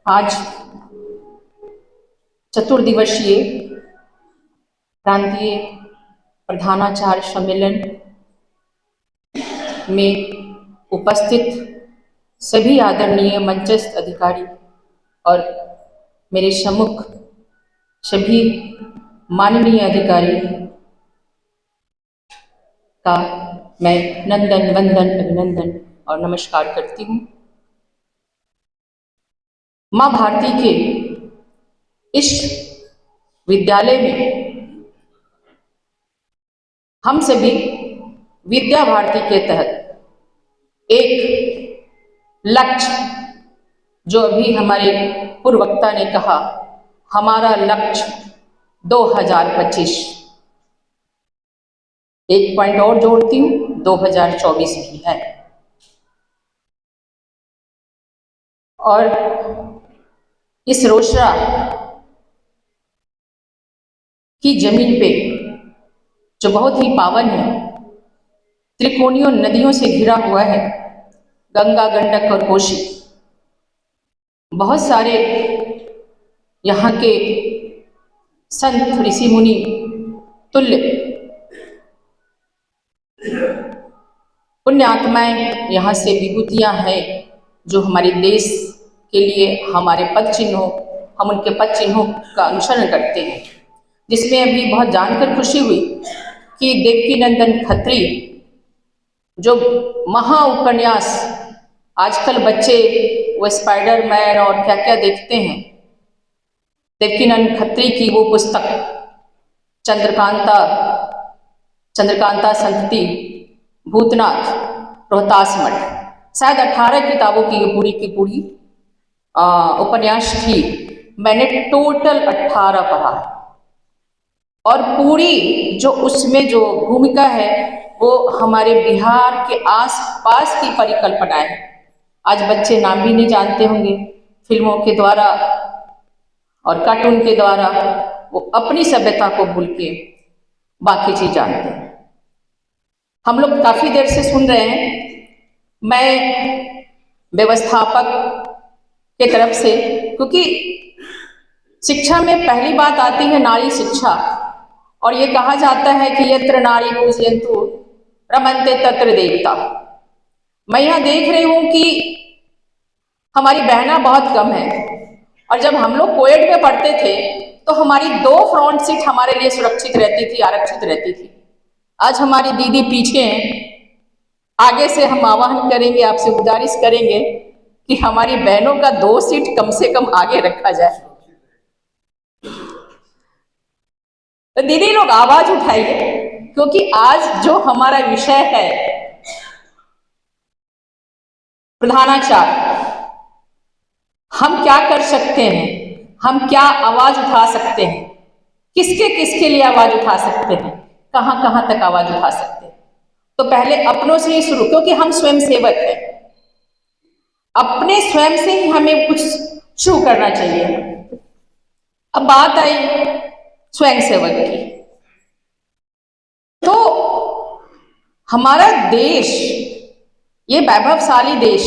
आज चतुर्दिवसीय प्रांतीय प्रधानाचार्य सम्मेलन में उपस्थित सभी आदरणीय मंचस्थ अधिकारी और मेरे सम्मुख सभी माननीय अधिकारी का मैं नंदन वंदन अभिनंदन और नमस्कार करती हूँ। माँ भारती के इस विद्यालय में हम सभी विद्या भारती के तहत एक लक्ष्य, जो अभी हमारे पूर्ववक्ता ने कहा, हमारा लक्ष्य 2025, एक पॉइंट और जोड़ती हूँ, 2024 भी है। और इस रोसड़ा की जमीन पे, जो बहुत ही पावन है, त्रिकोणीय नदियों से घिरा हुआ है, गंगा, गंडक और कोसी, बहुत सारे यहाँ के संत ऋषि मुनि तुल्य पुण्य आत्माएं यहाँ से विभूतियाँ हैं, जो हमारे देश के लिए हमारे पद चिन्हों, हम उनके पद चिन्हों का अनुसरण करते हैं। जिसमें अभी बहुत जानकर खुशी हुई कि देवकीनंदन खत्री, जो महा उपन्यास, आजकल बच्चे वो स्पाइडरमैन और क्या क्या देखते हैं, देवकीनंदन खत्री की वो पुस्तक चंद्रकांता संतति भूतनाथ रोहतास मठ, शायद 18 किताबों की ये पूरी की पूरी उपन्यास थी। मैंने टोटल 18 पढ़ा है, और पूरी जो उसमें जो भूमिका है वो हमारे बिहार के आसपास की परिकल्पना है। आज बच्चे नाम भी नहीं जानते होंगे, फिल्मों के द्वारा और कार्टून के द्वारा वो अपनी सभ्यता को भूल के बाकी चीज जानते हैं। हम लोग काफी देर से सुन रहे हैं, मैं व्यवस्थापक के तरफ से, क्योंकि शिक्षा में पहली बात आती है नारी शिक्षा, और ये कहा जाता है कि यत्र नारी पूजयन्तु रमन्ते तत्र देवता। मैं यहाँ देख रही हूँ कि हमारी बहना बहुत कम है, और जब हम लोग कोएड में पढ़ते थे तो हमारी 2 फ्रंट सीट हमारे लिए सुरक्षित रहती थी, आरक्षित रहती थी। आज हमारी दीदी पीछे हैं। आगे से हम आह्वान करेंगे, आपसे गुजारिश करेंगे कि हमारी बहनों का 2 सीट कम से कम आगे रखा जाए। तो दीदी लोग आवाज उठाइए, क्योंकि आज जो हमारा विषय है प्रधानाचार्य, हम क्या कर सकते हैं, हम क्या आवाज उठा सकते हैं, किसके किसके लिए आवाज उठा सकते हैं, कहां कहां तक आवाज उठा सकते हैं। तो पहले अपनों से ही शुरू, क्योंकि हम स्वयं सेवक हैं, अपने स्वयं से ही हमें कुछ शुरू करना चाहिए। अब बात आई स्वयं सेवक की, तो हमारा देश, ये वैभवशाली देश,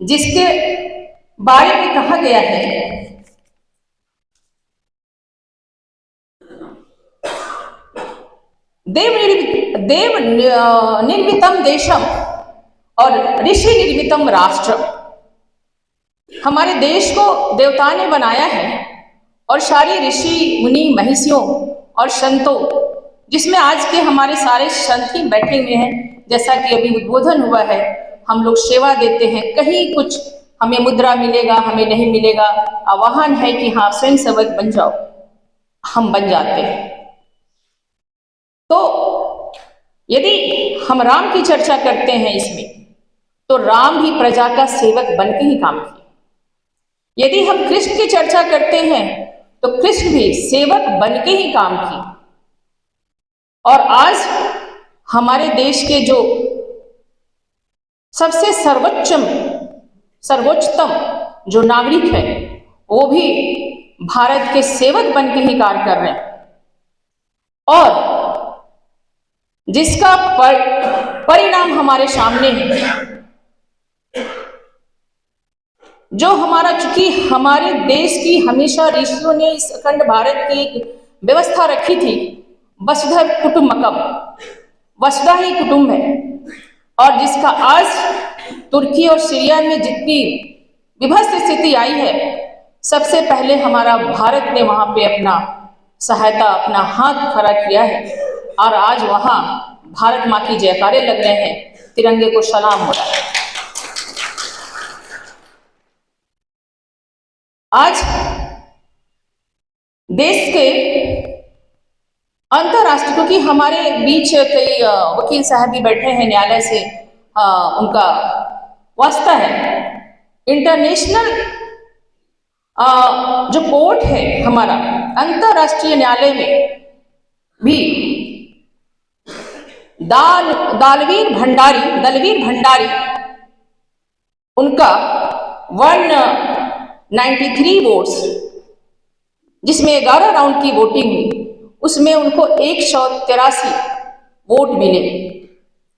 जिसके बारे में कहा गया है देव निर्मितम देशम और ऋषि निर्मितम राष्ट्र। हमारे देश को देवता ने बनाया है, और सारे ऋषि मुनि महिषियों और संतों, जिसमें आज के हमारे सारे संत ही बैठे हुए हैं। जैसा कि अभी उद्बोधन हुआ है, हम लोग सेवा देते हैं, कहीं कुछ हमें मुद्रा मिलेगा, हमें नहीं मिलेगा, आह्वान है कि हाँ स्वयं सेवक बन जाओ, हम बन जाते हैं। तो यदि हम राम की चर्चा करते हैं इसमें, तो राम भी प्रजा का सेवक बन के ही काम किए। यदि हम कृष्ण की चर्चा करते हैं, तो कृष्ण भी सेवक बन के ही काम किए। और आज हमारे देश के जो सबसे सर्वोच्चतम जो नागरिक है, वो भी भारत के सेवक बन के ही कार्य कर रहे हैं, और जिसका परिणाम हमारे सामने है। जो हमारा, चूंकि हमारे देश की हमेशा ऋषियों ने इस अखंड भारत की एक व्यवस्था रखी थी, वसुधैव कुटुंबकम, वसुधा ही कुटुंब है। और जिसका आज तुर्की और सीरिया में जितनी विभत्स स्थिति आई है, सबसे पहले हमारा भारत ने वहां पे अपना सहायता, अपना हाथ खड़ा किया है। और आज वहां भारत माँ की जयकारे लग रहे हैं, तिरंगे को सलाम हो रहा है। आज देश के अंतरराष्ट्रीय, क्योंकि हमारे बीच कई वकील साहब भी बैठे हैं, न्यायालय से उनका वास्ता है, इंटरनेशनल जो कोर्ट है हमारा, अंतरराष्ट्रीय न्यायालय में भी दलवीर भंडारी उनका 193 वोट्स, जिसमें 11 राउंड की वोटिंग हुई, उसमें उनको 183 वोट मिले।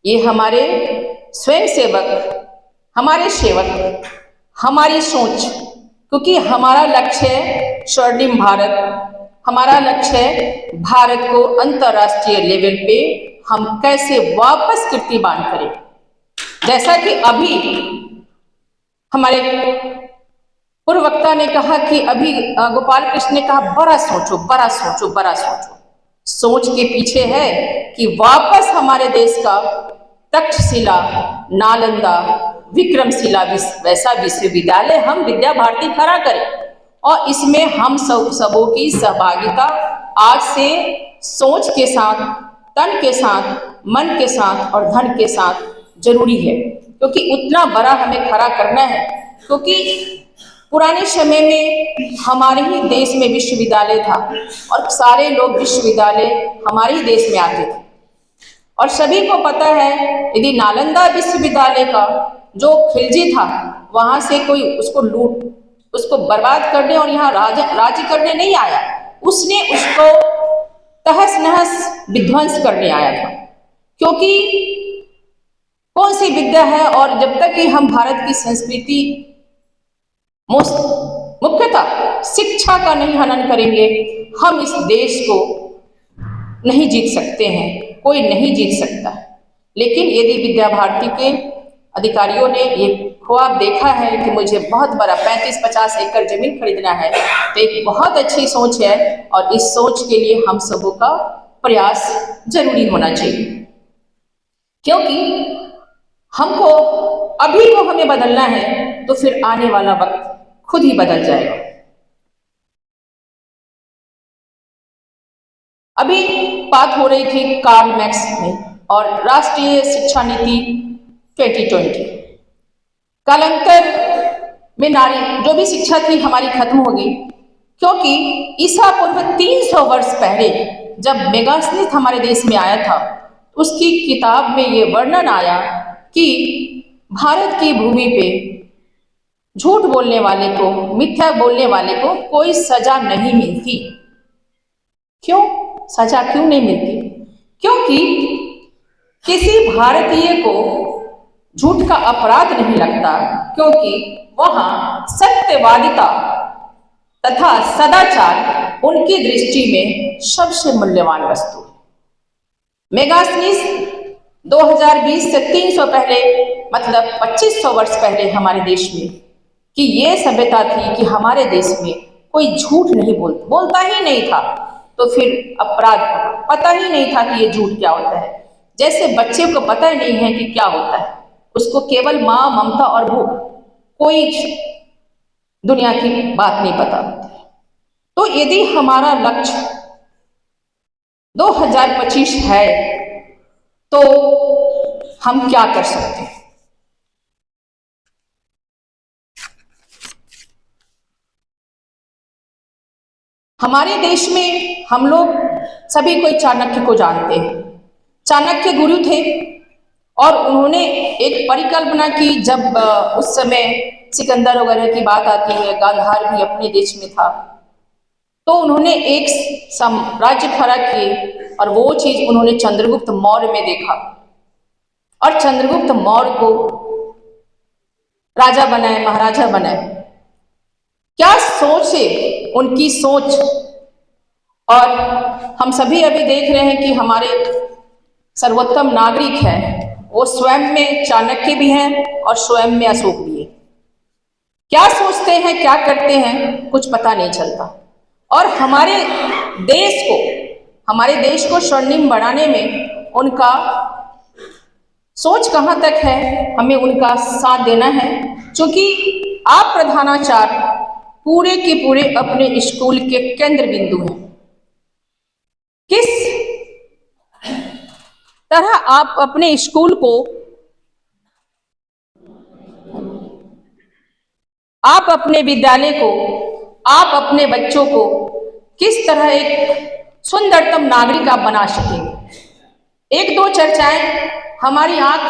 ये हमारे स्वयं सेवक, हमारे सेवक, हमारी सोच, क्योंकि हमारा लक्ष्य है स्वर्णिम भारत, हमारा लक्ष्य है भारत को अंतर्राष्ट्रीय लेवल पे हम कैसे वापस कीर्तिमान करें। जैसा कि अभी हमारे पूर्व वक्ता ने कहा कि अभी गोपाल कृष्ण ने कहा बड़ा सोचो, बड़ा सोचो, बड़ा सोचो। सोच के पीछे है कि वापस हमारे देश का तक्षशिला, नालंदा, विक्रमशिला वैसा विश्वविद्यालय हम विद्या भारती खड़ा करें। और इसमें हम सबों की सहभागिता आज से सोच के साथ, तन के साथ, मन के साथ और धन के साथ जरूरी है, क्योंकि उतना बड़ा हमें खड़ा करना है। क्योंकि पुराने समय में हमारे ही देश में विश्वविद्यालय था और सारे लोग विश्वविद्यालय हमारे ही देश में आते थे। और सभी को पता है, यदि नालंदा विश्वविद्यालय का जो खिलजी था, वहां से कोई उसको बर्बाद करने और यहाँ राज्य करने नहीं आया, उसने उसको तहस नहस विध्वंस करने आया था। क्योंकि कौन सी विद्या है, और जब तक कि हम भारत की संस्कृति मुख्यतः शिक्षा का नहीं हनन करेंगे, हम इस देश को नहीं जीत सकते हैं, कोई नहीं जीत सकता। लेकिन यदि विद्या भारती के अधिकारियों ने ये ख्वाब देखा है कि मुझे बहुत बड़ा 35-50 एकड़ जमीन खरीदना है, तो एक बहुत अच्छी सोच है और इस सोच के लिए हम सबों का प्रयास जरूरी होना चाहिए। क्योंकि हमको अभी को हमें बदलना है, तो फिर आने वाला वक्त खुद ही बदल जाएगा। अभी बात हो रही थी कार्ल मैक्स में और राष्ट्रीय शिक्षा नीति 2020। कालांतर में नारी जो भी शिक्षा थी हमारी खत्म हो गई, क्योंकि ईसा पूर्व 300 वर्ष पहले जब मेगास्मिथ हमारे देश में आया था, उसकी किताब में ये वर्णन आया कि भारत की भूमि पे झूठ बोलने वाले को, मिथ्या बोलने वाले को कोई सजा नहीं मिलती। क्यों सजा क्यों नहीं मिलती? क्योंकि किसी भारतीय को झूठ का अपराध नहीं लगता, क्योंकि वहां सत्यवादिता तथा सदाचार उनकी दृष्टि में सबसे मूल्यवान वस्तु है। मेगास्मिथ 2020 से 300 पहले, मतलब 2500 वर्ष पहले हमारे देश में कि ये सभ्यता थी कि हमारे देश में कोई झूठ नहीं बोलता ही नहीं था। तो फिर अपराध पता ही नहीं था कि ये झूठ क्या होता है। जैसे बच्चे को पता ही नहीं है कि क्या होता है, उसको केवल माँ, ममता और भूख, कोई दुनिया की बात नहीं पता होती है। तो यदि हमारा लक्ष्य 2025 है, तो हम क्या कर सकते हैं? हमारे देश में हम लोग सभी कोई चाणक्य को जानते हैं। चाणक्य गुरु थे और उन्होंने एक परिकल्पना की, जब उस समय सिकंदर वगैरह की बात आती है, गांधार भी अपने देश में था, तो उन्होंने एक साम्राज्य खड़ा किए और वो चीज उन्होंने चंद्रगुप्त मौर्य में देखा और चंद्रगुप्त मौर्य को राजा बनाए, महाराजा बनाए। क्या सोच है उनकी सोच। और हम सभी अभी देख रहे हैं कि हमारे सर्वोत्तम नागरिक हैं, वो स्वयं में चाणक्य भी हैं और स्वयं में अशोक भी है। क्या सोचते हैं, क्या करते हैं, कुछ पता नहीं चलता। और हमारे देश को स्वर्णिम बनाने में उनका सोच कहाँ तक है, हमें उनका साथ देना है। क्योंकि आप प्रधानाचार्य पूरे के पूरे अपने स्कूल के केंद्र बिंदु हैं। किस तरह आप अपने स्कूल को, आप अपने विद्यालय को, आप अपने बच्चों को किस तरह एक सुंदरतम नागरिक आप बना सकेंगे। एक दो चर्चाएं हमारी आंख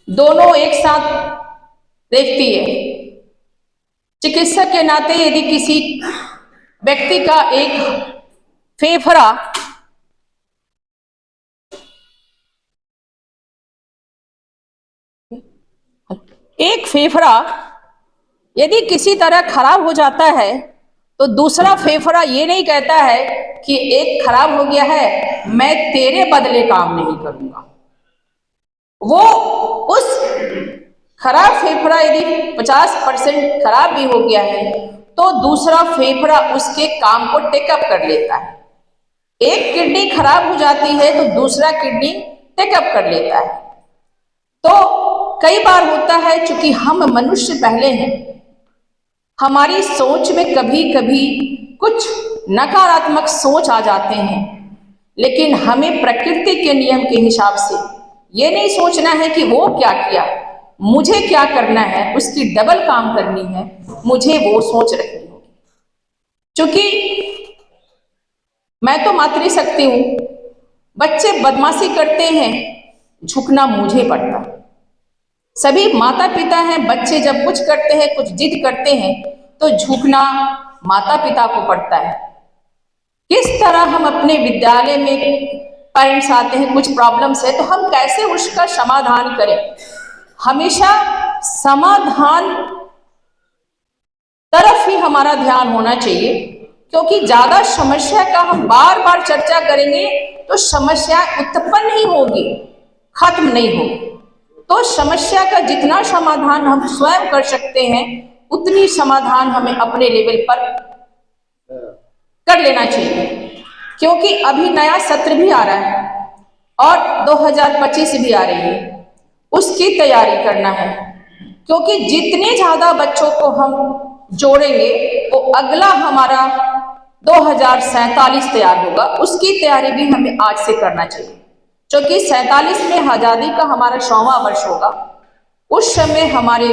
दोनों एक साथ देखती है। चिकित्सक के नाते यदि किसी व्यक्ति का एक फेफड़ा यदि किसी तरह खराब हो जाता है तो दूसरा फेफड़ा ये नहीं कहता है कि एक खराब हो गया है, मैं तेरे बदले काम नहीं करूंगा। वो उस खराब फेफड़ा यदि 50% खराब भी हो गया है तो दूसरा फेफड़ा उसके काम को टेकअप कर लेता है। एक किडनी खराब हो जाती है तो दूसरा किडनी टेकअप कर लेता है। तो कई बार होता है, चूंकि हम मनुष्य पहले हैं, हमारी सोच में कभी कभी कुछ नकारात्मक सोच आ जाते हैं। लेकिन हमें प्रकृति के नियम के हिसाब से ये नहीं सोचना है कि वो क्या किया, मुझे क्या करना है, उसकी डबल काम करनी है, मुझे वो सोच रखनी होगी। क्योंकि मैं तो मातृशक्ति हूं, बच्चे बदमाशी करते हैं, झुकना मुझे पड़ता है। सभी माता पिता हैं, बच्चे जब कुछ करते हैं, कुछ जिद करते हैं तो झुकना माता पिता को पड़ता है। किस तरह हम अपने विद्यालय में पेरेंट्स आते हैं, कुछ प्रॉब्लम्स है तो हम कैसे उसका समाधान करें। हमेशा समाधान तरफ ही हमारा ध्यान होना चाहिए। क्योंकि ज्यादा समस्या का हम बार बार चर्चा करेंगे तो समस्या उत्पन्न ही होगी, खत्म नहीं होगी। तो समस्या का जितना समाधान हम स्वयं कर सकते हैं उतनी समाधान हमें अपने लेवल पर कर लेना चाहिए। क्योंकि अभी नया सत्र भी आ रहा है और 2025 भी आ रही है, उसकी तैयारी करना है। क्योंकि जितने ज्यादा बच्चों को हम जोड़ेंगे वो अगला हमारा 2047 तैयार होगा, उसकी तैयारी भी हमें आज से करना चाहिए। क्योंकि 47 में आजादी का हमारा 100वां वर्ष होगा। उस समय हमारे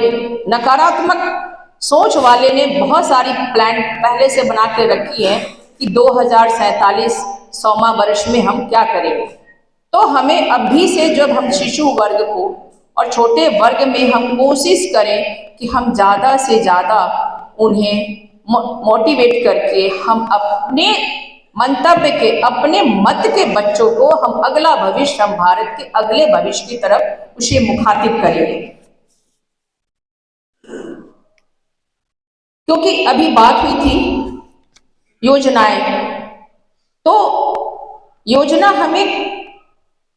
नकारात्मक सोच वाले ने बहुत सारी प्लान पहले से बना के रखी है कि 2047 100वां वर्ष में हम क्या करेंगे। तो हमें अभी से जब हम शिशु वर्ग को और छोटे वर्ग में हम कोशिश करें कि हम ज़्यादा से ज़्यादा उन्हें मोटिवेट करके हम अपने मंतव्य के, अपने मत के बच्चों को हम अगला भविष्य, हम भारत के अगले भविष्य की तरफ उसे मुखातिब करेंगे। क्योंकि अभी बात हुई थी योजनाएं, तो योजना हमें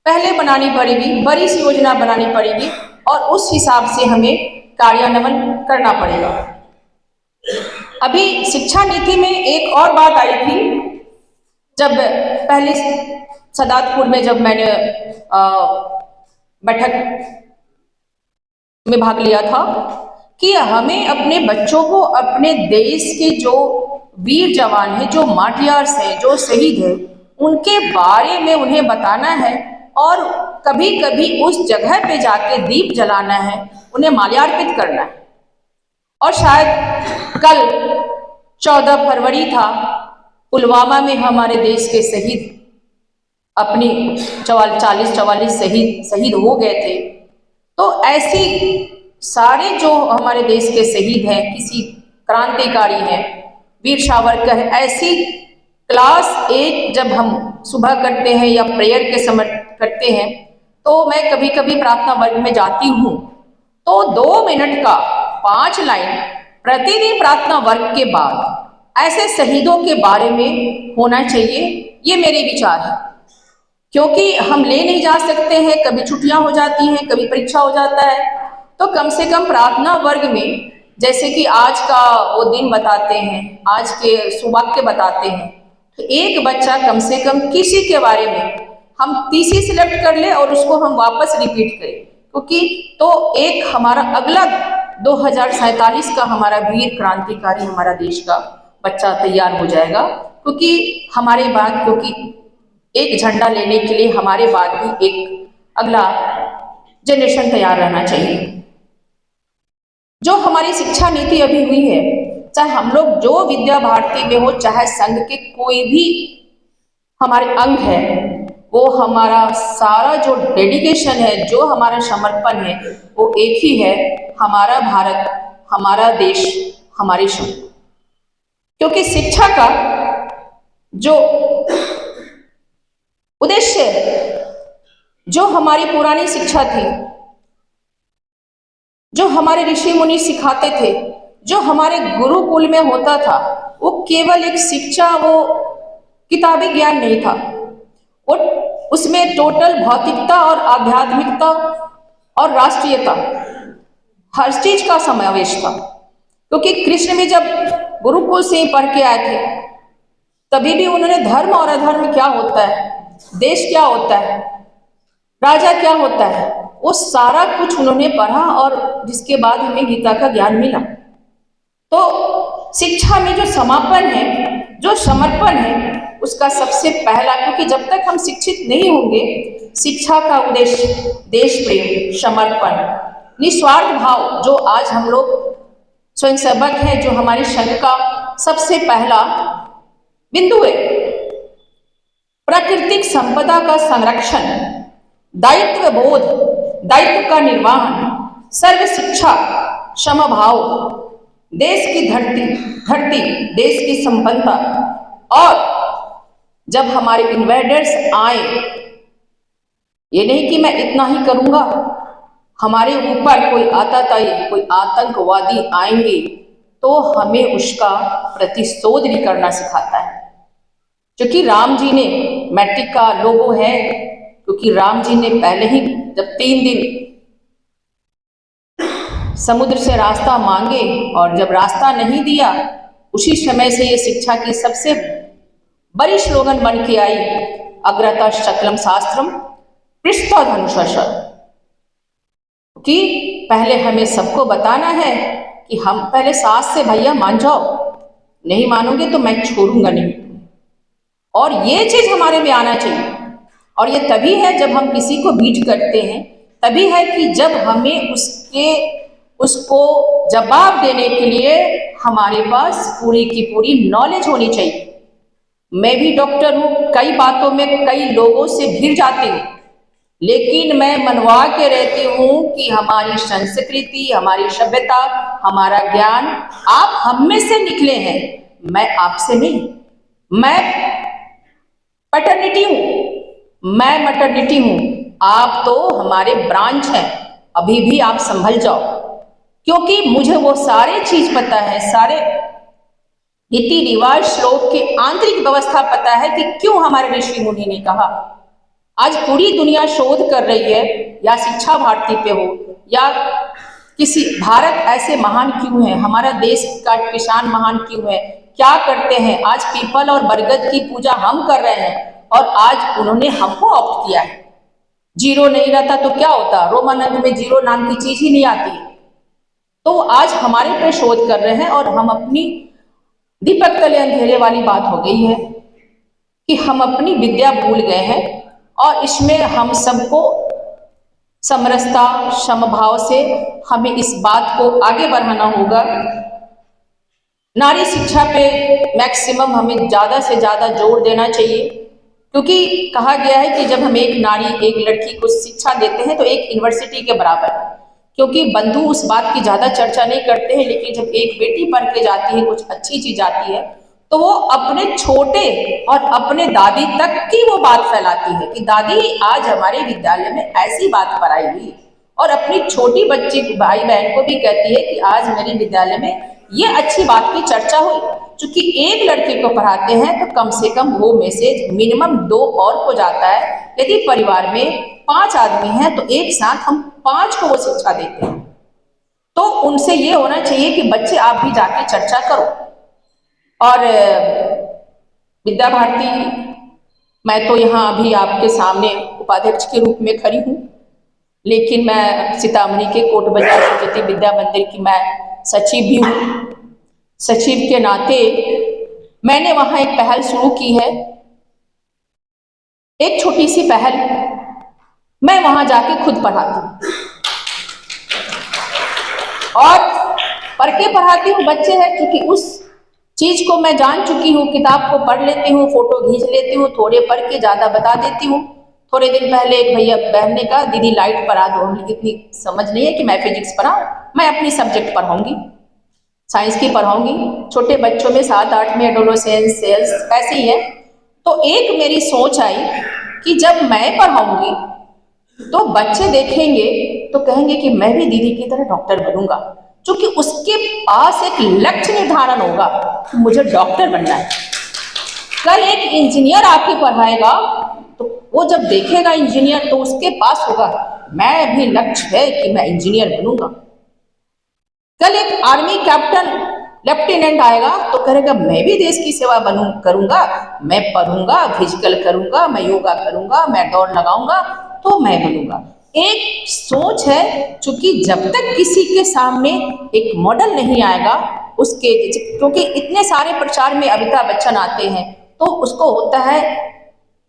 पहले बनानी पड़ेगी, बड़ी सी योजना बनानी पड़ेगी और उस हिसाब से हमें कार्यान्वयन करना पड़ेगा। अभी शिक्षा नीति में एक और बात आई थी, जब पहले सदातपुर में जब मैंने बैठक में भाग लिया था कि हमें अपने बच्चों को अपने देश के जो वीर जवान हैं, जो मार्टियर्स हैं, जो शहीद हैं, उनके बारे में उन्हें बताना है और कभी कभी उस जगह पे जाके दीप जलाना है, उन्हें माल्यार्पित करना है। और शायद कल 14 फरवरी था, पुलवामा में हमारे देश के शहीद अपनी 40-44 शहीद हो गए थे। तो ऐसी सारे जो हमारे देश के शहीद हैं, किसी क्रांतिकारी हैं, वीर सावरकर, ऐसी क्लास 1 जब हम सुबह करते हैं या प्रेयर के समय करते हैं तो मैं कभी कभी प्रार्थना वर्ग में जाती हूँ तो 2 मिनट का 5 लाइन प्रतिदिन प्रार्थना वर्ग के बाद ऐसे शहीदों के बारे में होना चाहिए, ये मेरे विचार है। क्योंकि हम ले नहीं जा सकते हैं, कभी छुट्टियां हो जाती हैं, कभी परीक्षा हो जाता है, तो कम से कम प्रार्थना वर्ग में जैसे कि आज का वो दिन बताते हैं, आज के सुवाक्य बताते हैं, तो एक बच्चा कम से कम किसी के बारे में हम तीसरी सिलेक्ट कर ले और उसको हम वापस रिपीट करें, क्योंकि तो एक हमारा अगला 2047 का हमारा वीर क्रांतिकारी हमारा देश का बच्चा तैयार हो जाएगा। क्योंकि हमारे बाद, क्योंकि एक झंडा लेने के लिए हमारे बाद भी एक अगला जनरेशन तैयार रहना चाहिए। जो हमारी शिक्षा नीति अभी हुई है, चाहे हम लोग जो विद्या भारती में हो, चाहे संघ के कोई भी हमारे अंग है, वो हमारा सारा जो डेडिकेशन है, जो हमारा समर्पण है, वो एक ही है, हमारा भारत, हमारा देश, हमारी संघ। क्योंकि शिक्षा का जो उद्देश्य, जो हमारी पुरानी शिक्षा थी, जो हमारे ऋषि मुनि सिखाते थे, जो हमारे गुरुकुल में होता था, वो केवल एक शिक्षा, वो किताबी ज्ञान नहीं था, वो उसमें टोटल भौतिकता और आध्यात्मिकता और राष्ट्रीयता हर चीज का समावेश था। क्योंकि कृष्ण भी जब गुरुकुल से ही पढ़ के आए थे, तभी भी उन्होंने धर्म और अधर्म क्या होता है, देश क्या होता है, राजा क्या होता है, वो सारा कुछ उन्होंने पढ़ा और जिसके बाद हमें गीता का ज्ञान मिला। तो शिक्षा में जो समापन है, जो समर्पण है, उसका सबसे पहला, क्योंकि जब तक हम शिक्षित नहीं होंगे, शिक्षा का उद्देश्य देश प्रेम, समर्पण, निस्वार्थ भाव, जो आज हम लोग स्वयंसेवक हैं, जो हमारे संघ का सबसे पहला बिंदु है, प्राकृतिक संपदा का संरक्षण, दायित्व बोध, दायित्व का निर्वहन, सर्व शिक्षा, समभाव, देश की धरती, देश की संपन्नता। और जब हमारे इन्वेडर्स आए, ये नहीं कि मैं इतना ही करूंगा, हमारे ऊपर कोई आतताई, कोई आतंकवादी आएंगे तो हमें उसका प्रतिशोध भी करना सिखाता है। क्योंकि राम जी ने, मैट्रिक का लोगो है, क्योंकि राम जी ने पहले ही जब 3 दिन समुद्र से रास्ता मांगे और जब रास्ता नहीं दिया, उसी समय से ये शिक्षा की सबसे बड़ी स्लोगन बन के आई, अग्रता शकलम शास्त्रम पृष्ठा धनुषश। कि पहले हमें सबको बताना है कि हम पहले सास से भैया मान जाओ, नहीं मानोगे तो मैं छोड़ूंगा नहीं। और ये चीज हमारे में आना चाहिए। और ये तभी है जब हम किसी को बीट करते हैं, तभी है कि जब हमें उसको जवाब देने के लिए हमारे पास पूरी की पूरी नॉलेज होनी चाहिए। मैं भी डॉक्टर हूँ, कई बातों में कई लोगों से घिर जाती हूँ, लेकिन मैं मनवा के रहती हूँ कि हमारी संस्कृति, हमारी सभ्यता, हमारा ज्ञान आप हम में से निकले हैं, मैं आपसे नहीं। मैं पैटर्निटी हूँ, मैं मैटर्निटी हूँ, आप तो हमारे ब्रांच हैं, अभी भी आप संभल जाओ। क्योंकि मुझे वो सारे चीज पता है, सारे रीति रिवाज, श्लोक की आंतरिक व्यवस्था पता है कि क्यों हमारे ऋषि मुनि ने कहा। आज पूरी दुनिया शोध कर रही है, या शिक्षा भारती पे हो, या किसी भारत ऐसे महान क्यों है, हमारा देश का किसान महान क्यों है, क्या करते हैं। आज पीपल और बरगद की पूजा हम कर रहे हैं और आज उन्होंने हमको ऑप्ट किया है। जीरो नहीं रहता तो क्या होता, रोमानंद में जीरो नाम की चीज ही नहीं आती। तो आज हमारे पे शोध कर रहे हैं और हम अपनी दीपक तले अंधेरे वाली बात हो गई है कि हम अपनी विद्या भूल गए हैं। और इसमें हम सबको समरसता, समभाव से हमें इस बात को आगे बढ़ाना होगा। नारी शिक्षा पे मैक्सिमम हमें ज़्यादा से ज़्यादा जोर देना चाहिए, क्योंकि कहा गया है कि जब हम एक नारी, एक लड़की को शिक्षा देते हैं तो एक यूनिवर्सिटी के बराबर है। क्योंकि बंधु उस बात की ज़्यादा चर्चा नहीं करते हैं, लेकिन जब एक बेटी पढ़ के जाती है, कुछ अच्छी चीज़ आती है, तो वो अपने छोटे और अपने दादी तक की वो बात फैलाती है कि दादी आज हमारे विद्यालय में ऐसी बात पढ़ाई हुई, और अपनी छोटी बच्ची भाई बहन को भी कहती है कि आज मेरे विद्यालय में ये अच्छी बात की चर्चा हुई। क्योंकि एक लड़के को पढ़ाते हैं तो कम से कम वो मैसेज मिनिमम 2 और को जाता है। यदि परिवार में 5 आदमी हैं तो एक साथ हम 5 को वो शिक्षा देते हैं। तो उनसे ये होना चाहिए कि बच्चे आप भी जाके चर्चा करो। और विद्या भारती, मैं तो यहाँ अभी आपके सामने उपाध्यक्ष के रूप में खड़ी हूँ, लेकिन मैं सीतामढ़ी के कोट बाजार सरस्वती विद्या मंदिर की मैं सचिव भी हूँ। सचिव के नाते मैंने वहाँ एक पहल शुरू की है, एक छोटी सी पहल। मैं वहाँ जाके खुद पढ़ाती हूँ और पढ़ के पढ़ाती हूँ। बच्चे हैं, क्योंकि उस चीज को मैं जान चुकी हूँ, किताब को पढ़ लेती हूँ, फोटो खींच लेती हूँ, थोड़े पढ़ के ज्यादा बता देती हूँ। थोड़े दिन पहले एक भैया बहन ने कहा दीदी लाइट पढ़ा दो। हमने इतनी समझ नहीं है कि मैं फिजिक्स पढ़ाऊँ, मैं अपनी सब्जेक्ट पढ़ाऊंगी, साइंस की पढ़ाऊंगी। छोटे बच्चों में 7-8 में एडोलेसेंस सेल्स ऐसे ही है। तो एक मेरी सोच आई कि जब मैं पढ़ाऊंगी तो बच्चे देखेंगे तो कहेंगे कि मैं भी दीदी की तरह डॉक्टर बनूंगा, क्योंकि उसके पास एक लक्ष्य निर्धारण होगा कि मुझे डॉक्टर बनना है। कल एक इंजीनियर आपकी पढ़ाएगा तो वो जब देखेगा इंजीनियर तो उसके पास होगा मैं भी लक्ष्य है कि मैं इंजीनियर बनूंगा। कल एक आर्मी कैप्टन लेफ्टिनेंट आएगा तो कहेगा मैं भी देश की सेवा करूंगा, मैं पढ़ूंगा, फिजिकल करूंगा, मैं योगा करूंगा, मैं दौड़ लगाऊंगा तो मैं बनूंगा। एक सोच है, क्योंकि जब तक किसी के सामने एक मॉडल नहीं आएगा उसके, क्योंकि इतने सारे प्रचार में अमिताभ बच्चन आते हैं तो उसको होता है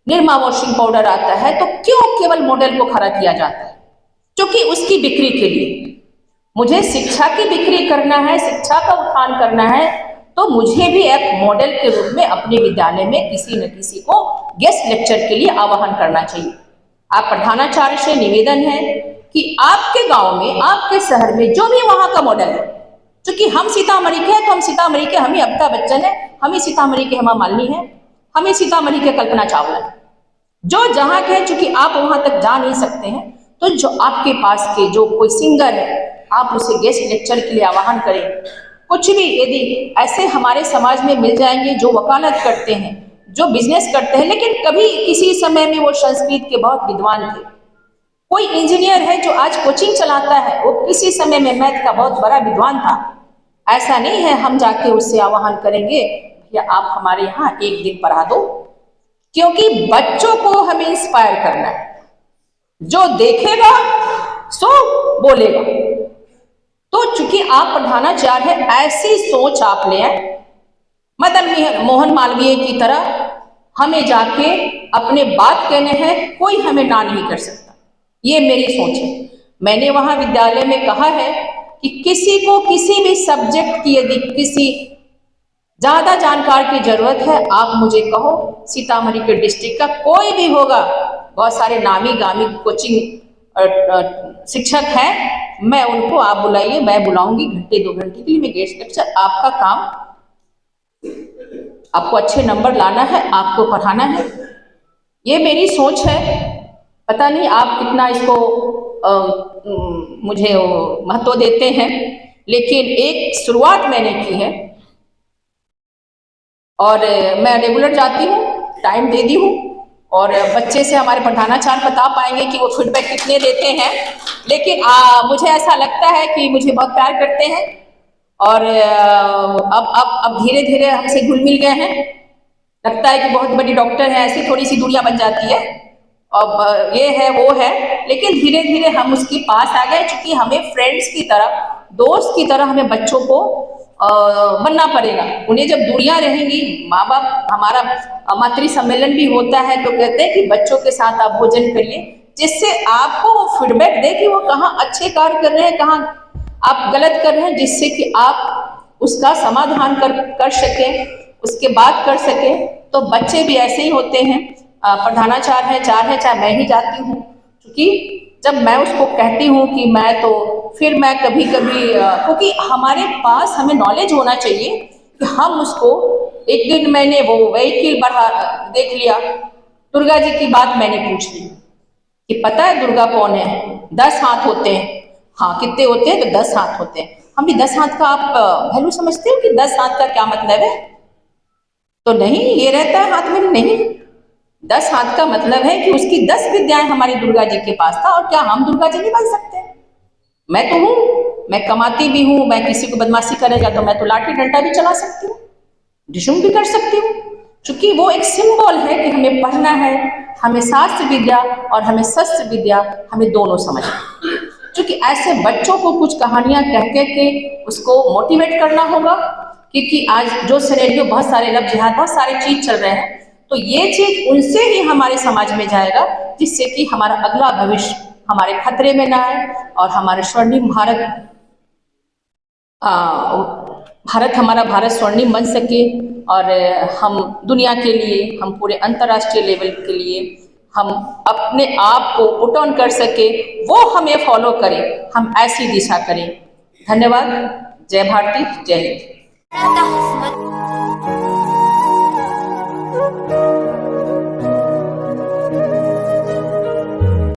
निरमा वॉशिंग पाउडर आता है, तो क्यों केवल मॉडल को खड़ा किया जाता है? क्योंकि उसकी बिक्री के लिए। मुझे शिक्षा की बिक्री करना है, शिक्षा का उत्थान करना है, तो मुझे भी एक मॉडल के रूप में अपने विद्यालय में किसी न किसी को गेस्ट लेक्चर के लिए आह्वान करना चाहिए। आप प्रधानाचार्य से निवेदन है कि आपके गांव में, आपके शहर में जो भी वहां का मॉडल है, क्योंकि हम सीतामढ़ी के हैं तो हम सीतामढ़ी के, हम ही अमिताभ बच्चन है, हम ही सीतामढ़ी के हेमा मालिनी है, हम ही सीतामढ़ी के कल्पना चावला है, जो जहां के हैं। चूंकि आप वहां तक जा नहीं सकते हैं तो जो आपके पास के जो कोई सिंगर है आप उसे गेस्ट लेक्चर के लिए आह्वान करें। कुछ भी यदि ऐसे हमारे समाज में मिल जाएंगे जो वकालत करते हैं, जो बिजनेस करते हैं, लेकिन कभी किसी समय में वो संस्कृत के बहुत विद्वान थे। कोई इंजीनियर है जो आज कोचिंग चलाता है, वो किसी समय में मैथ का बहुत बड़ा विद्वान था। ऐसा नहीं है हम जाके उससे आह्वान करेंगे या आप हमारे यहाँ एक दिन पढ़ा दो, क्योंकि बच्चों को हमें इंस्पायर करना है। जो देखेगा सो बोलेगा। तो चूंकि आप प्रधानाचार्य है, ऐसी सोच आप ले आए, मदन मोहन मालवीय की तरह हमें जाके अपने बात कहने हैं, कोई हमें ना नहीं कर सकता। ये मेरी सोच है। मैंने वहां विद्यालय में कहा है कि किसी को किसी भी सब्जेक्ट की यदि किसी ज्यादा जानकार की जरूरत है, आप मुझे कहो। सीतामढ़ी के डिस्ट्रिक्ट का कोई भी होगा, बहुत सारे नामी गामी कोचिंग शिक्षक हैं, मैं उनको आप बुलाइए, मैं बुलाऊंगी घंटे 2 घंटे के लिए, मैं गेस्ट लेक्चर। आपका काम, आपको अच्छे नंबर लाना है, आपको पढ़ाना है। ये मेरी सोच है। पता नहीं आप कितना इसको मुझे महत्व देते हैं, लेकिन एक शुरुआत मैंने की है और मैं रेगुलर जाती हूँ, टाइम दे दी हूँ। और बच्चे से हमारे प्रधानाचार्य बता पाएंगे कि वो फीडबैक कितने देते हैं, लेकिन मुझे ऐसा लगता है कि मुझे बहुत प्यार करते हैं और अब धीरे धीरे हमसे घुल मिल गए हैं। लगता है कि बहुत बड़ी डॉक्टर है, ऐसी थोड़ी सी दूरियां बन जाती है, अब ये है वो है, लेकिन धीरे धीरे हम उसके पास आ गए। क्योंकि हमें फ्रेंड्स की तरह, दोस्त की तरह हमें बच्चों को बनना पड़ेगा। उन्हें जब दूरियां रहेंगी, माँ बाप, हमारा मातृ सम्मेलन भी होता है तो कहते हैं कि बच्चों के साथ आप भोजन करिए, जिससे आपको वो फीडबैक दे कि वो कहाँ अच्छे कार्य कर रहे हैं, कहाँ आप गलत कर रहे हैं, जिससे कि आप उसका समाधान कर सकें, उसके बाद कर सकें। तो बच्चे भी ऐसे ही होते हैं। प्रधानाचार्य है, चाहे मैं ही जाती हूँ, क्योंकि जब मैं उसको कहती हूँ कि मैं, तो फिर मैं कभी कभी, क्योंकि हमारे पास हमें नॉलेज होना चाहिए कि हम उसको, एक दिन मैंने वो व्हीकल बढ़ा देख लिया, दुर्गा जी की बात मैंने पूछ ली कि पता है दुर्गा कौन है? 10 हाथ होते हैं। हाँ, कितने होते हैं? तो 10 हाथ होते हैं। हमने 10 हाथ का आप वैल्यू समझते हो कि 10 हाथ का क्या मतलब है? तो नहीं, ये रहता है हाथ में नहीं। 10 हाथ का मतलब है कि उसकी 10 विद्याएं हमारी दुर्गा जी के पास था। और क्या हम दुर्गा जी नहीं बन सकते? मैं तो हूं, मैं कमाती भी हूं, मैं किसी को बदमाशी करेगा तो मैं तो लाठी डंडा भी चला सकती हूँ, डिशुम भी कर सकती हूँ। क्योंकि वो एक सिंबल है कि हमें पढ़ना है, हमें शास्त्र विद्या और हमें शस्त्र विद्या, हमें दोनों समझना। क्योंकि ऐसे बच्चों को कुछ कहानियां कह कह के उसको मोटिवेट करना होगा। क्योंकि आज जो सिनेरियो, बहुत सारे लव जिहाद, बहुत सारे चीज चल रहे हैं, तो ये चीज उनसे ही हमारे समाज में जाएगा, जिससे कि हमारा अगला भविष्य हमारे खतरे में ना आए और हमारे स्वर्णिम भारत, भारत हमारा भारत स्वर्णिम बन सके। और हम दुनिया के लिए, हम पूरे अंतर्राष्ट्रीय लेवल के लिए हम अपने आप को पुट ऑन कर सके, वो हमें फॉलो करें, हम ऐसी दिशा करें। धन्यवाद। जय भारती, जय हिंद।